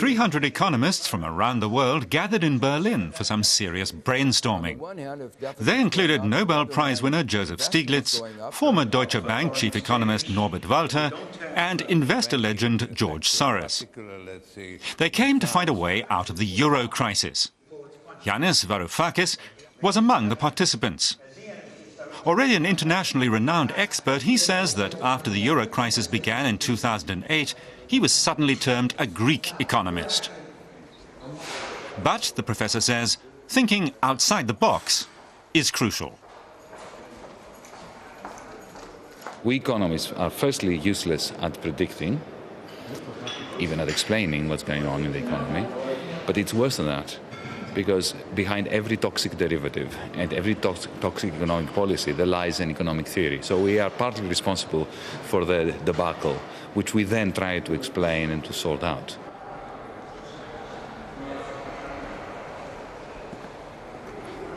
300 economists from around the world gathered in Berlin for some serious brainstorming. They included Nobel Prize winner Joseph Stiglitz, former Deutsche Bank chief economist Norbert Walter, and investor legend George Soros. They came to find a way out of the euro crisis. Yanis Varoufakis was among the participants. Already an internationally renowned expert, he says that after the euro crisis began in 2008, he was suddenly termed a Greek economist. But, the professor says, thinking outside the box is crucial. We economists are firstly useless at predicting, even at explaining what's going on in the economy. But it's worse than that, because behind every toxic derivative and every toxic economic policy, there lies an economic theory. So we are partly responsible for the debacle, which we then try to explain and to sort out.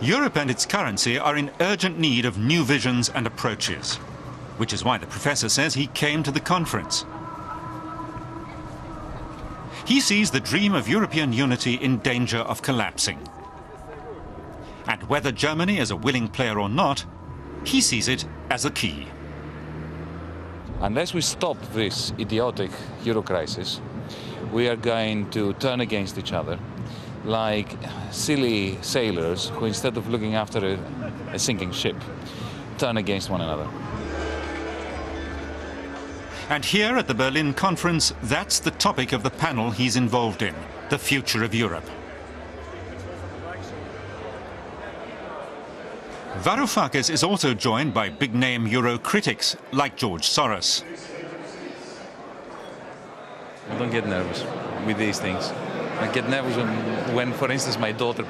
Europe and its currency are in urgent need of new visions and approaches, which is why the professor says he came to the conference. He sees the dream of European unity in danger of collapsing. And whether Germany is a willing player or not, he sees it as a key. Unless we stop this idiotic euro crisis, we are going to turn against each other like silly sailors who, instead of looking after a sinking ship, turn against one another. And here at the Berlin conference, that's the topic of the panel he's involved in, the future of Europe. Varoufakis is also joined by big-name Euro critics like George Soros. I don't get nervous with these things. I get nervous when, for instance, my daughter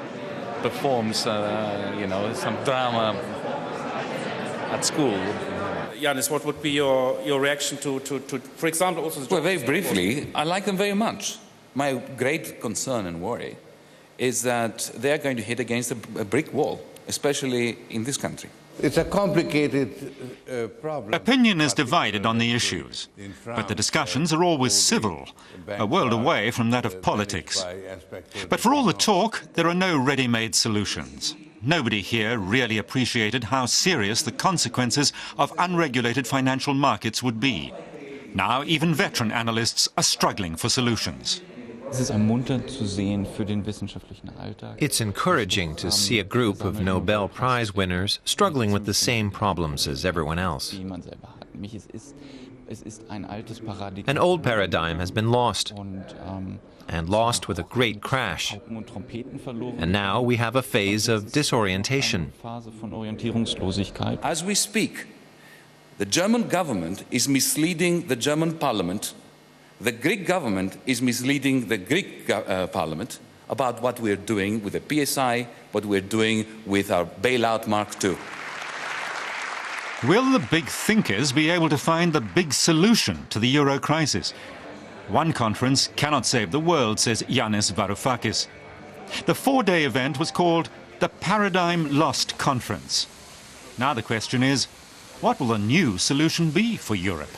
performs, some drama at school. Yanis, what would be your reaction to, for example, also... Well, very briefly, I like them very much. My great concern and worry is that they are going to hit against a brick wall, especially in this country. It's a complicated problem. Opinion is divided on the issues, but the discussions are always civil, a world away from that of politics. But for all the talk, there are no ready-made solutions. Nobody here really appreciated how serious the consequences of unregulated financial markets would be. Now even veteran analysts are struggling for solutions. It's encouraging to see a group of Nobel Prize winners struggling with the same problems as everyone else. An old paradigm has been lost, and lost with a great crash. And now we have a phase of disorientation. As we speak, the German government is misleading the German parliament. The Greek government is misleading the Greek parliament about what we're doing with the PSI, what we're doing with our bailout Mark II. Will the big thinkers be able to find the big solution to the euro crisis? One conference cannot save the world, says Yanis Varoufakis. The 4-day event was called the Paradigm Lost Conference. Now the question is, what will the new solution be for Europe?